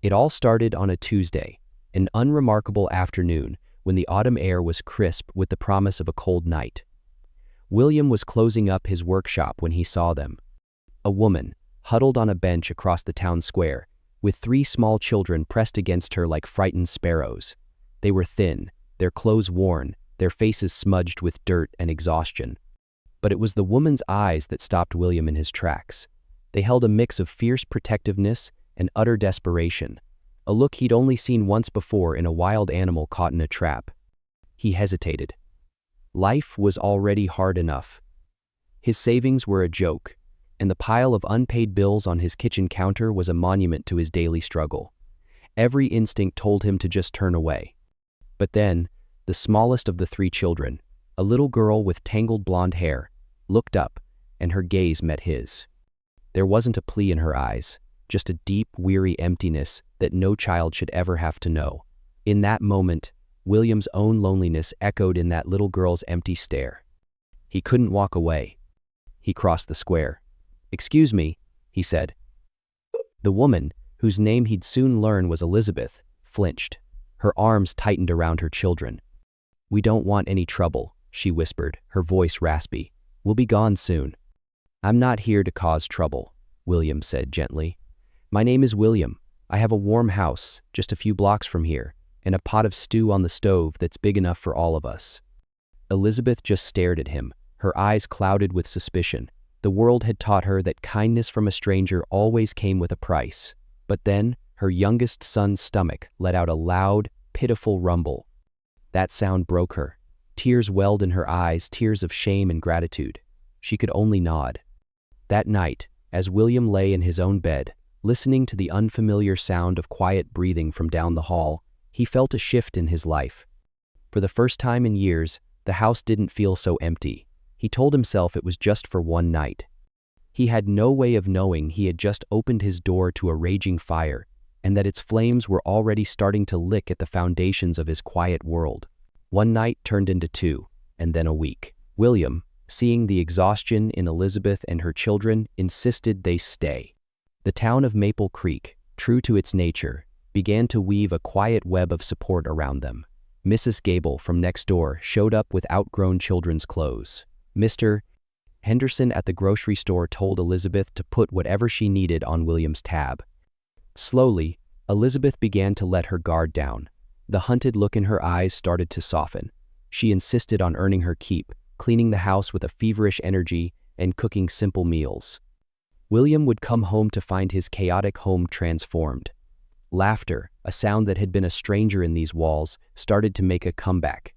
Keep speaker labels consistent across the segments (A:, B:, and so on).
A: It all started on a Tuesday, an unremarkable afternoon when the autumn air was crisp with the promise of a cold night. William was closing up his workshop when he saw them. A woman, huddled on a bench across the town square, with 3 small children pressed against her like frightened sparrows. They were thin, their clothes worn, their faces smudged with dirt and exhaustion. But it was the woman's eyes that stopped William in his tracks. They held a mix of fierce protectiveness and utter desperation, a look he'd only seen once before in a wild animal caught in a trap. He hesitated. Life was already hard enough. His savings were a joke, and the pile of unpaid bills on his kitchen counter was a monument to his daily struggle. Every instinct told him to just turn away. But then, the smallest of the 3 children, a little girl with tangled blonde hair, looked up, and her gaze met his. There wasn't a plea in her eyes, just a deep, weary emptiness that no child should ever have to know. In that moment, William's own loneliness echoed in that little girl's empty stare. He couldn't walk away. He crossed the square. "Excuse me," he said. The woman, whose name he'd soon learn was Elizabeth, flinched. Her arms tightened around her children. "We don't want any trouble," she whispered, her voice raspy. "We'll be gone soon." "I'm not here to cause trouble," William said gently. "My name is William. I have a warm house, just a few blocks from here, and a pot of stew on the stove that's big enough for all of us." Elizabeth just stared at him, her eyes clouded with suspicion. The world had taught her that kindness from a stranger always came with a price. But then, her youngest son's stomach let out a loud, pitiful rumble. That sound broke her. Tears welled in her eyes, tears of shame and gratitude. She could only nod. That night, as William lay in his own bed, listening to the unfamiliar sound of quiet breathing from down the hall, he felt a shift in his life. For the first time in years, the house didn't feel so empty. He told himself it was just for one night. He had no way of knowing he had just opened his door to a raging fire, and that its flames were already starting to lick at the foundations of his quiet world. One night turned into 2, and then a week. William, seeing the exhaustion in Elizabeth and her children, insisted they stay. The town of Maple Creek, true to its nature, began to weave a quiet web of support around them. Mrs. Gable from next door showed up with outgrown children's clothes. Mr. Henderson at the grocery store told Elizabeth to put whatever she needed on William's tab. Slowly, Elizabeth began to let her guard down. The hunted look in her eyes started to soften. She insisted on earning her keep, cleaning the house with a feverish energy and cooking simple meals. William would come home to find his chaotic home transformed. Laughter, a sound that had been a stranger in these walls, started to make a comeback.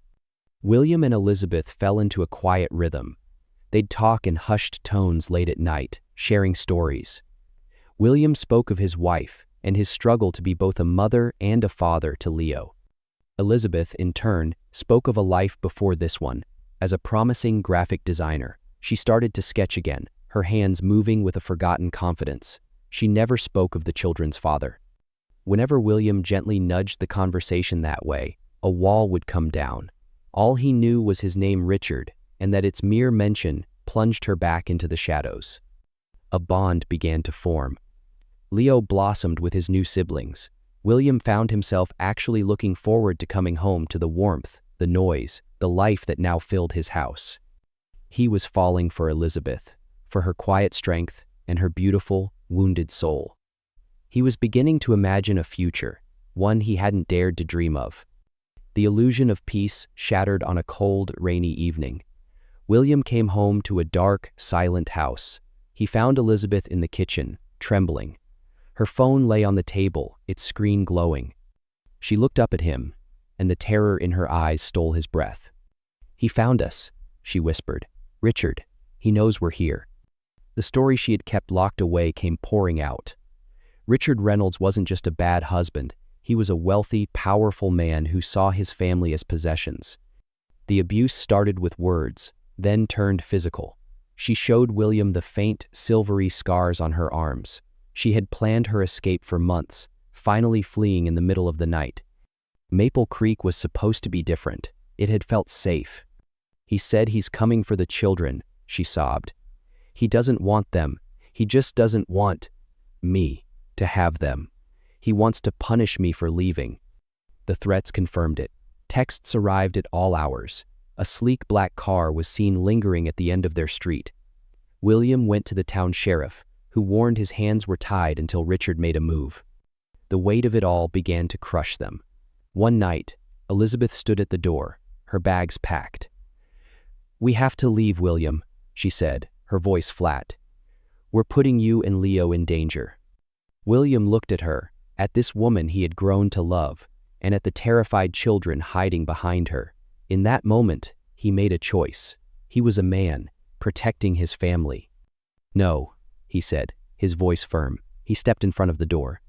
A: William and Elizabeth fell into a quiet rhythm. They'd talk in hushed tones late at night, sharing stories. William spoke of his wife and his struggle to be both a mother and a father to Leo. Elizabeth, in turn, spoke of a life before this one. As a promising graphic designer, she started to sketch again, her hands moving with a forgotten confidence. She never spoke of the children's father. Whenever William gently nudged the conversation that way, a wall would come down. All he knew was his name Richard, and that its mere mention plunged her back into the shadows. A bond began to form. Leo blossomed with his new siblings. William found himself actually looking forward to coming home to the warmth, the noise, the life that now filled his house. He was falling for Elizabeth, for her quiet strength and her beautiful, wounded soul. He was beginning to imagine a future, one he hadn't dared to dream of. The illusion of peace shattered on a cold, rainy evening. William came home to a dark, silent house. He found Elizabeth in the kitchen, trembling. Her phone lay on the table, its screen glowing. She looked up at him, and the terror in her eyes stole his breath. "He found us," she whispered. "Richard, he knows we're here." The story she had kept locked away came pouring out. Richard Reynolds wasn't just a bad husband. He was a wealthy, powerful man who saw his family as possessions. The abuse started with words, then turned physical. She showed William the faint, silvery scars on her arms. She had planned her escape for months, finally fleeing in the middle of the night. Maple Creek was supposed to be different. It had felt safe. "He said he's coming for the children," she sobbed. "He doesn't want them. He just doesn't want me to have them. He wants to punish me for leaving." The threats confirmed it. Texts arrived at all hours. A sleek black car was seen lingering at the end of their street. William went to the town sheriff, who warned his hands were tied until Richard made a move. The weight of it all began to crush them. One night, Elizabeth stood at the door, her bags packed. "We have to leave, William," she said, her voice flat. "We're putting you and Leo in danger." William looked at her, at this woman he had grown to love, and at the terrified children hiding behind her. In that moment, he made a choice. He was a man, protecting his family. "No," he said, his voice firm. He stepped in front of the door.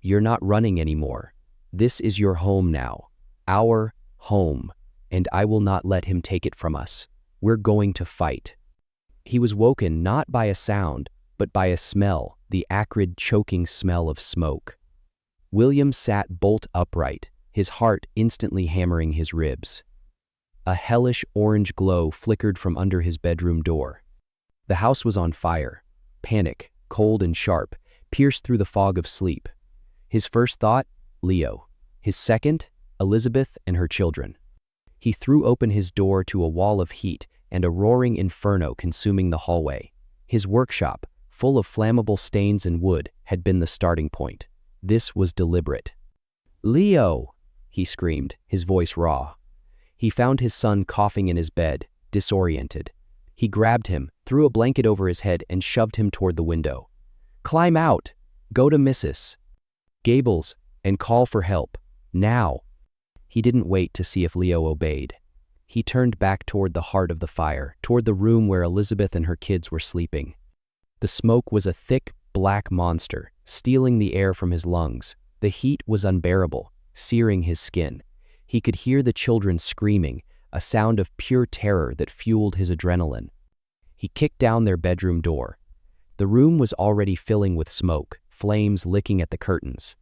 A: "You're not running anymore. This is your home now. Our home, and I will not let him take it from us. We're going to fight." He was woken not by a sound, but by a smell, the acrid, choking smell of smoke. William sat bolt upright, his heart instantly hammering his ribs. A hellish orange glow flickered from under his bedroom door. The house was on fire. Panic, cold and sharp, pierced through the fog of sleep. His first thought, Leo. His second, Elizabeth and her children. He threw open his door to a wall of heat and a roaring inferno consuming the hallway. His workshop, full of flammable stains and wood, had been the starting point. This was deliberate. "Leo!" he screamed, his voice raw. He found his son coughing in his bed, disoriented. He grabbed him, threw a blanket over his head, and shoved him toward the window. "Climb out! Go to Mrs. Gable's and call for help. Now!" He didn't wait to see if Leo obeyed. He turned back toward the heart of the fire, toward the room where Elizabeth and her kids were sleeping. The smoke was a thick, black monster, stealing the air from his lungs. The heat was unbearable, searing his skin. He could hear the children screaming, a sound of pure terror that fueled his adrenaline. He kicked down their bedroom door. The room was already filling with smoke, flames licking at the curtains.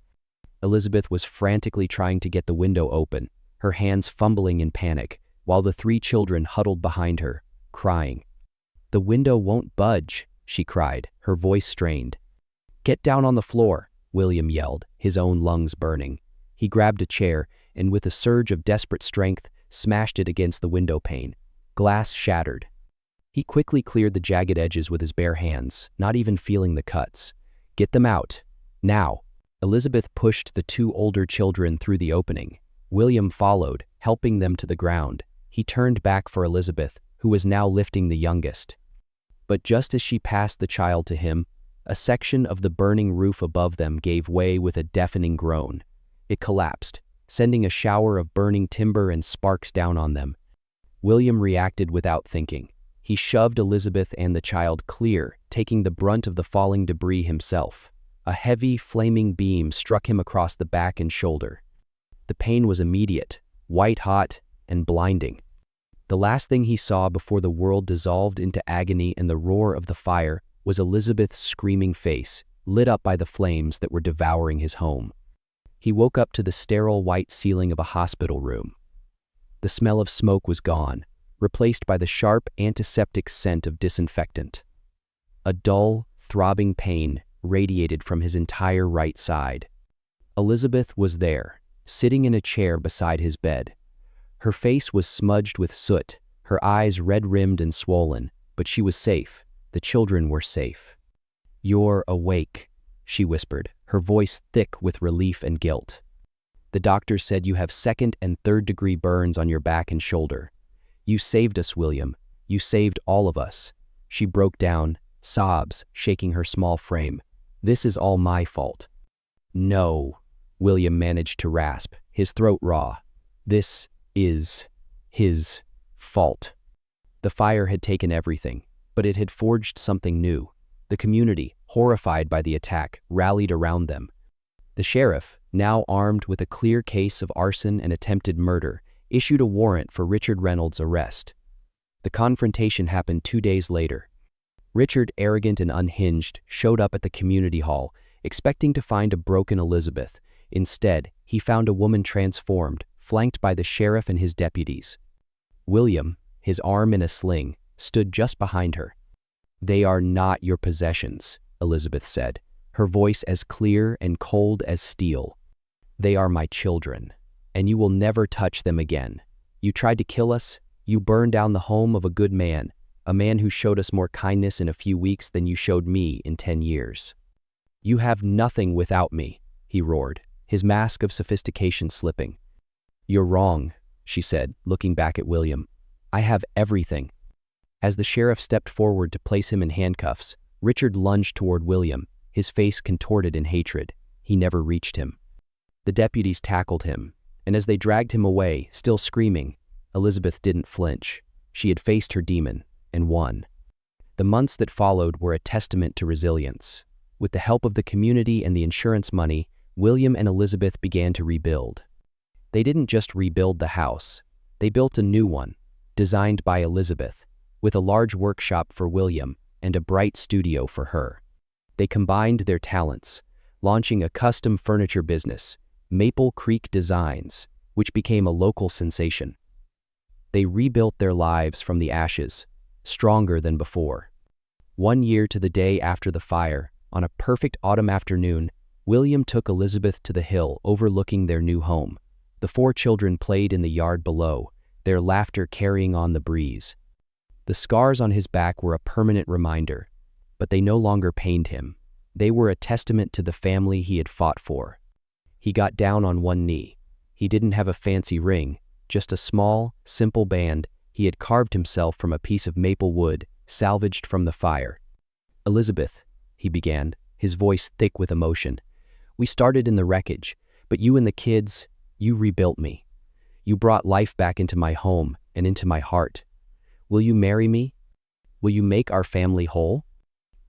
A: Elizabeth was frantically trying to get the window open, her hands fumbling in panic, while the 3 children huddled behind her, crying. "The window won't budge," she cried, her voice strained. "Get down on the floor," William yelled, his own lungs burning. He grabbed a chair and, with a surge of desperate strength, smashed it against the window pane. Glass shattered. He quickly cleared the jagged edges with his bare hands, not even feeling the cuts. "Get them out. Now!" Elizabeth pushed the 2 older children through the opening. William followed, helping them to the ground. He turned back for Elizabeth, who was now lifting the youngest. But just as she passed the child to him, a section of the burning roof above them gave way with a deafening groan. It collapsed, sending a shower of burning timber and sparks down on them. William reacted without thinking. He shoved Elizabeth and the child clear, taking the brunt of the falling debris himself. A heavy, flaming beam struck him across the back and shoulder. The pain was immediate, white-hot, and blinding. The last thing he saw before the world dissolved into agony and the roar of the fire was Elizabeth's screaming face, lit up by the flames that were devouring his home. He woke up to the sterile white ceiling of a hospital room. The smell of smoke was gone, replaced by the sharp antiseptic scent of disinfectant. A dull, throbbing pain radiated from his entire right side. Elizabeth was there, sitting in a chair beside his bed. Her face was smudged with soot, her eyes red-rimmed and swollen, but she was safe. The children were safe. "You're awake," she whispered, her voice thick with relief and guilt. "The doctor said you have 2nd and 3rd-degree burns on your back and shoulder. You saved us, William. You saved all of us." She broke down, sobs shaking her small frame. "This is all my fault." "No," William managed to rasp, his throat raw. "This is his fault." The fire had taken everything, but it had forged something new. The community, horrified by the attack, rallied around them. The sheriff, now armed with a clear case of arson and attempted murder, issued a warrant for Richard Reynolds' arrest. The confrontation happened 2 days later. Richard, arrogant and unhinged, showed up at the community hall, expecting to find a broken Elizabeth. Instead, he found a woman transformed, flanked by the sheriff and his deputies. William, his arm in a sling, stood just behind her. "They are not your possessions," Elizabeth said. her voice as clear and cold as steel. "They are my children, and you will never touch them again. You tried to kill us, you burned down the home of a man who showed us more kindness in a few weeks than you showed me in 10 years. You have nothing without me," he roared, his mask of sophistication slipping. "You're wrong," she said, looking back at William. "I have everything." As the sheriff stepped forward to place him in handcuffs, Richard lunged toward William, his face contorted in hatred. He never reached him. The deputies tackled him, and as they dragged him away, still screaming, Elizabeth didn't flinch. She had faced her demon, and won. The months that followed were a testament to resilience. With the help of the community and the insurance money, William and Elizabeth began to rebuild. They didn't just rebuild the house, they built a new one, designed by Elizabeth, with a large workshop for William and a bright studio for her. They combined their talents, launching a custom furniture business, Maple Creek Designs, which became a local sensation. They rebuilt their lives from the ashes, stronger than before. 1 year to the day after the fire, on a perfect autumn afternoon, William took Elizabeth to the hill overlooking their new home. The 4 children played in the yard below, their laughter carrying on the breeze. The scars on his back were a permanent reminder, but they no longer pained him. They were a testament to the family he had fought for. He got down on one knee. He didn't have a fancy ring, just a small, simple band he had carved himself from a piece of maple wood salvaged from the fire. "Elizabeth," he began, his voice thick with emotion, "we started in the wreckage, but you and the kids, you rebuilt me. You brought life back into my home and into my heart. Will you marry me? Will you make our family whole?"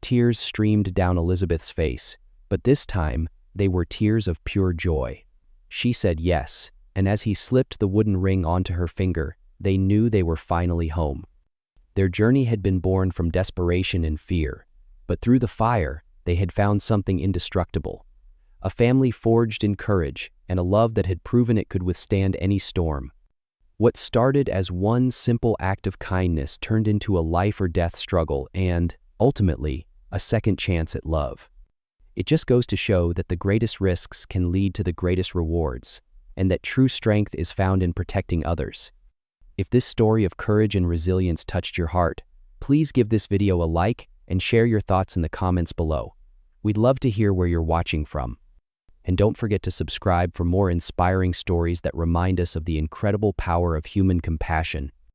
A: Tears streamed down Elizabeth's face, but this time they were tears of pure joy. She said yes, and as he slipped the wooden ring onto her finger, they knew they were finally home. Their journey had been born from desperation and fear, but through the fire, they had found something indestructible. A family forged in courage and a love that had proven it could withstand any storm. What started as one simple act of kindness turned into a life-or-death struggle and, ultimately, a second chance at love. It just goes to show that the greatest risks can lead to the greatest rewards, and that true strength is found in protecting others. If this story of courage and resilience touched your heart, please give this video a like and share your thoughts in the comments below. We'd love to hear where you're watching from. And don't forget to subscribe for more inspiring stories that remind us of the incredible power of human compassion